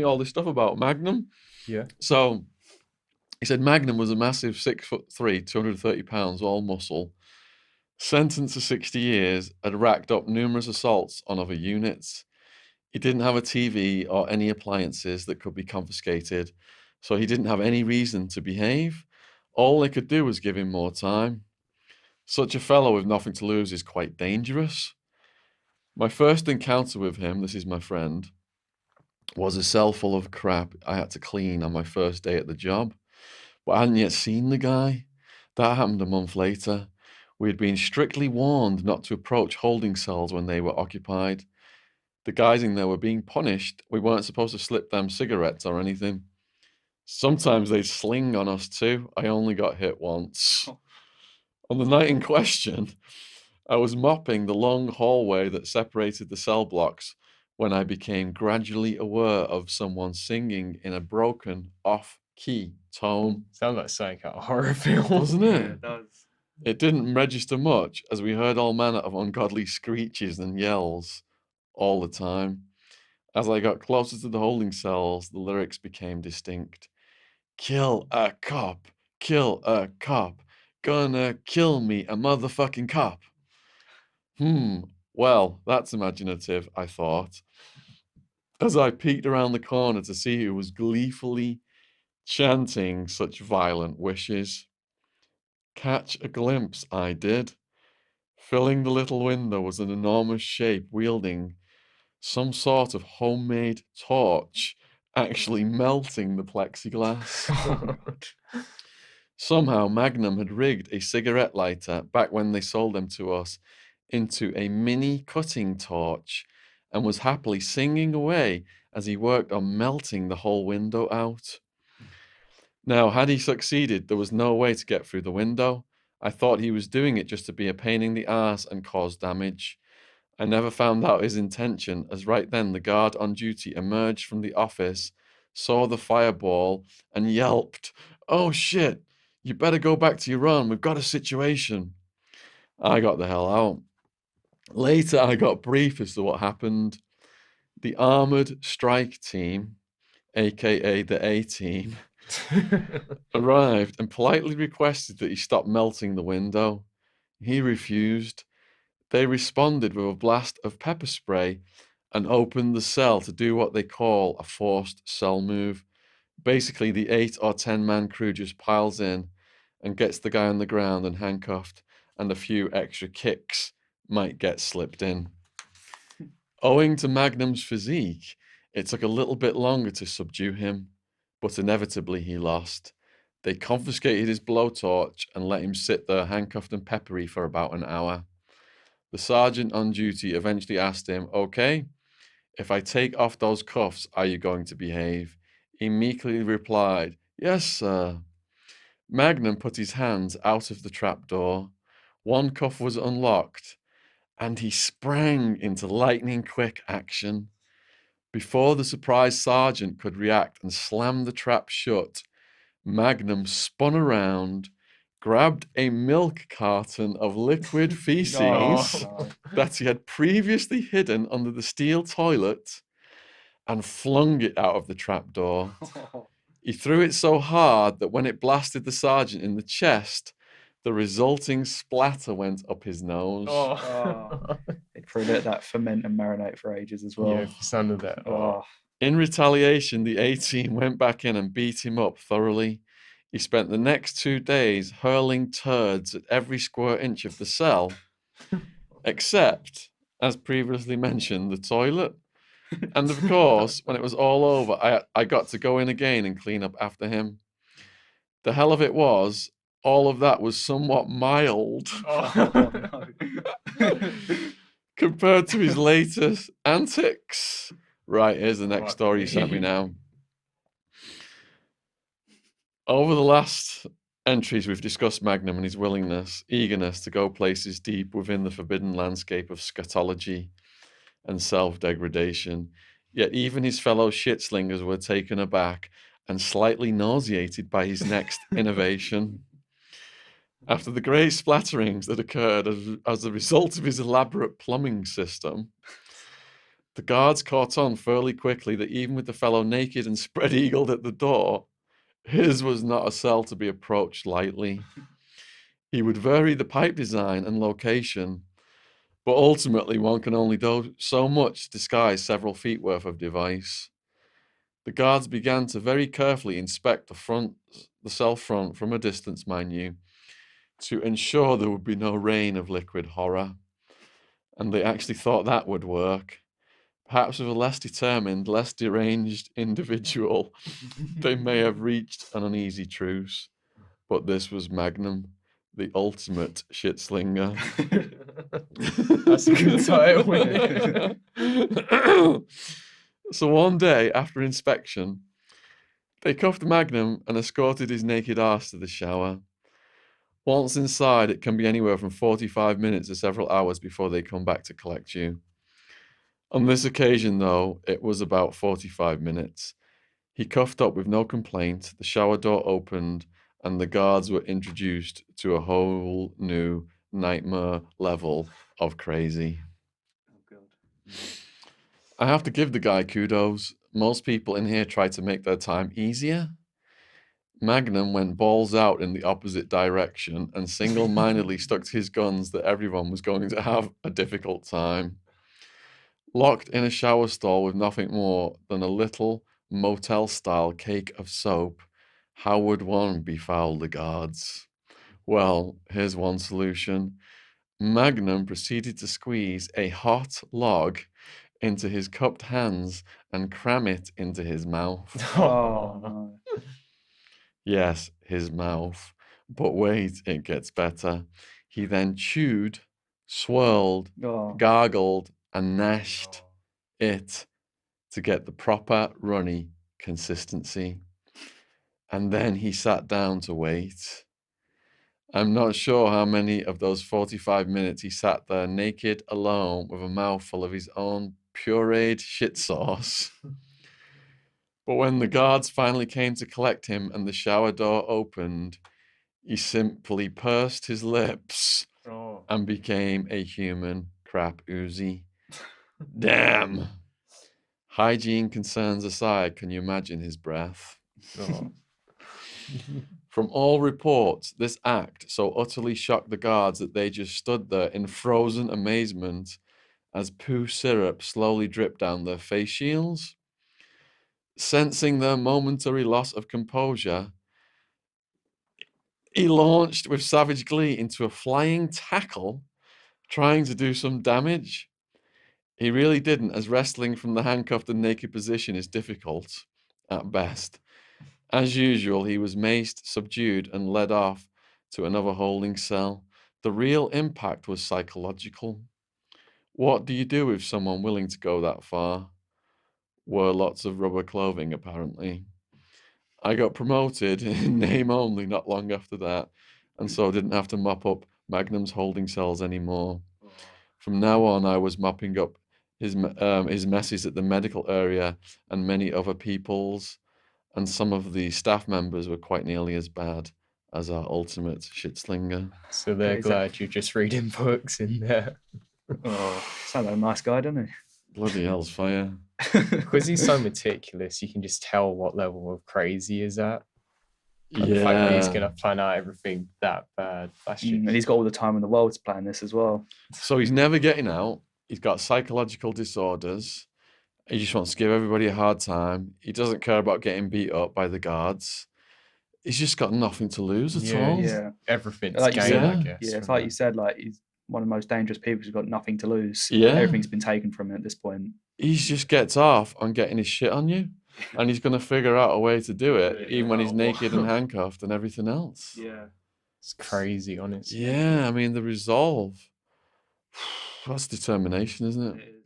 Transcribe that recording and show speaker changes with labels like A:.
A: all this stuff about Magnum.
B: Yeah.
A: So he said Magnum was a massive 6'3", 230 pounds, all muscle. Sentenced to 60 years, had racked up numerous assaults on other units. He didn't have a TV or any appliances that could be confiscated, so he didn't have any reason to behave. All they could do was give him more time. Such a fellow with nothing to lose is quite dangerous. My first encounter with him, this is my friend, was a cell full of crap I had to clean on my first day at the job. But I hadn't yet seen the guy. That happened a month later. We had been strictly warned not to approach holding cells when they were occupied. The guys in there were being punished. We weren't supposed to slip them cigarettes or anything. Sometimes they'd sling on us too. I only got hit once. On the night in question, I was mopping the long hallway that separated the cell blocks when I became gradually aware of someone singing in a broken, off-key tone.
B: Sounds like something out of a horror film.
A: Doesn't it?
C: Yeah, it does.
A: It didn't register much, as we heard all manner of ungodly screeches and yells all the time. As I got closer to the holding cells, the lyrics became distinct. Kill a cop, gonna kill me, a motherfucking cop. Well, that's imaginative, I thought, as I peeked around the corner to see who was gleefully chanting such violent wishes. Catch a glimpse, I did. Filling the little window was an enormous shape wielding some sort of homemade torch, actually melting the plexiglass. Somehow Magnum had rigged a cigarette lighter back when they sold them to us into a mini cutting torch and was happily singing away as he worked on melting the whole window out. Now, had he succeeded, there was no way to get through the window. I thought he was doing it just to be a pain in the arse and cause damage. I never found out his intention, as right then the guard on duty emerged from the office, saw the fireball, and yelped, "Oh shit, you better go back to your run, we've got a situation." I got the hell out. Later, I got brief as to what happened. The Armoured Strike Team, aka the A-Team, arrived and politely requested that he stop melting the window. He refused. They responded with a blast of pepper spray and opened the cell to do what they call a forced cell move. Basically, the 8 or 10 man crew just piles in and gets the guy on the ground and handcuffed, and a few extra kicks might get slipped in. Owing to Magnum's physique, it took a little bit longer to subdue him, but inevitably he lost. They confiscated his blowtorch and let him sit there handcuffed and peppery for about an hour. The sergeant on duty eventually asked him, "Okay, if I take off those cuffs, are you going to behave?" He meekly replied, "Yes, sir." Magnum put his hands out of the trapdoor. One cuff was unlocked, and he sprang into lightning-quick action. Before the surprised sergeant could react and slam the trap shut, Magnum spun around, grabbed a milk carton of liquid feces that he had previously hidden under the steel toilet, and flung it out of the trapdoor. He threw it so hard that when it blasted the sergeant in the chest, the resulting splatter went up his nose.
C: They'd probably let that ferment and marinate for ages as well.
B: Yeah, sound of that.
A: In retaliation, the A-Team went back in and beat him up thoroughly. He spent the next 2 days hurling turds at every square inch of the cell, except, as previously mentioned, the toilet. And of course, when it was all over, I got to go in again and clean up after him. The hell of it was, all of that was somewhat mild compared to his latest antics. Right, here's the next story you sent me now. Over the last entries, we've discussed Magnum and his eagerness to go places deep within the forbidden landscape of scatology and self-degradation. Yet even his fellow shit-slingers were taken aback and slightly nauseated by his next innovation. After the great splatterings that occurred as a result of his elaborate plumbing system, The guards caught on fairly quickly that even with the fellow naked and spread-eagled at the door, his was not a cell to be approached lightly. He would vary the pipe design and location, but ultimately one can only do so much to disguise several feet worth of device. The guards began to very carefully inspect the cell front from a distance, mind you, to ensure there would be no rain of liquid horror. And they actually thought that would work. Perhaps with a less determined, less deranged individual, they may have reached an uneasy truce. But this was Magnum, the ultimate shit slinger.
B: That's a good title.
A: So one day after inspection, they cuffed Magnum and escorted his naked arse to the shower. Once inside, it can be anywhere from 45 minutes to several hours before they come back to collect you. On this occasion, though, it was about 45 minutes. He cuffed up with no complaint, the shower door opened, and the guards were introduced to a whole new nightmare level of crazy.
C: Oh, God.
A: I have to give the guy kudos. Most people in here try to make their time easier. Magnum went balls out in the opposite direction and single-mindedly stuck to his guns that everyone was going to have a difficult time. Locked in a shower stall with nothing more than a little motel-style cake of soap, how would one befoul the guards? Well, here's one solution. Magnum proceeded to squeeze a hot log into his cupped hands and cram it into his mouth.
C: Oh, no.
A: Yes, his mouth. But wait, it gets better. He then chewed, swirled,
C: Oh.
A: gargled, and gnashed it to get the proper runny consistency. And then he sat down to wait. I'm not sure how many of those 45 minutes he sat there naked, alone, with a mouthful of his own pureed shit sauce. But when the guards finally came to collect him and the shower door opened, he simply pursed his lips
B: Oh.
A: and became a human crap oozy. Damn. Hygiene concerns aside, can you imagine his breath?
B: Oh.
A: From all reports, this act so utterly shocked the guards that they just stood there in frozen amazement as poo syrup slowly dripped down their face shields. Sensing their momentary loss of composure, he launched with savage glee into a flying tackle, trying to do some damage. He really didn't, as wrestling from the handcuffed and naked position is difficult, at best. As usual, he was maced, subdued, and led off to another holding cell. The real impact was psychological. What do you do with someone willing to go that far? Wore lots of rubber clothing, apparently. I got promoted in name only not long after that, and so didn't have to mop up Magnum's holding cells anymore. From now on, I was mopping up his messes at the medical area and many other people's, and some of the staff members were quite nearly as bad as our ultimate shit slinger.
B: So they're
C: Okay, so-
B: glad you're just reading books in there.
C: Oh, sounds like a nice guy, doesn't
A: Bloody hell's fire.
C: he?
B: Because he's so meticulous, you can just tell what level of crazy is at. And the fact that he's
A: Yeah.
B: going to plan out everything that bad. That's just...
C: And he's got all the time in the world to plan this as well.
A: So he's never getting out. He's got psychological disorders. He just wants to give everybody a hard time. He doesn't care about getting beat up by the guards. He's just got nothing to lose at
B: Yeah,
A: all.
C: Yeah.
B: Everything's
C: Like you
B: game,
A: said,
B: I guess.
C: Yeah, it's
B: from
C: like
B: that.
C: you said, like he's one of the most dangerous people who's got nothing to lose.
A: Yeah.
C: Everything's been taken from him at this point.
A: He just gets off on getting his shit on you. And he's going to figure out a way to do it, even when he's naked and handcuffed and everything else.
C: Yeah.
B: It's crazy, honestly.
A: Yeah, I mean, the resolve. That's determination, isn't it?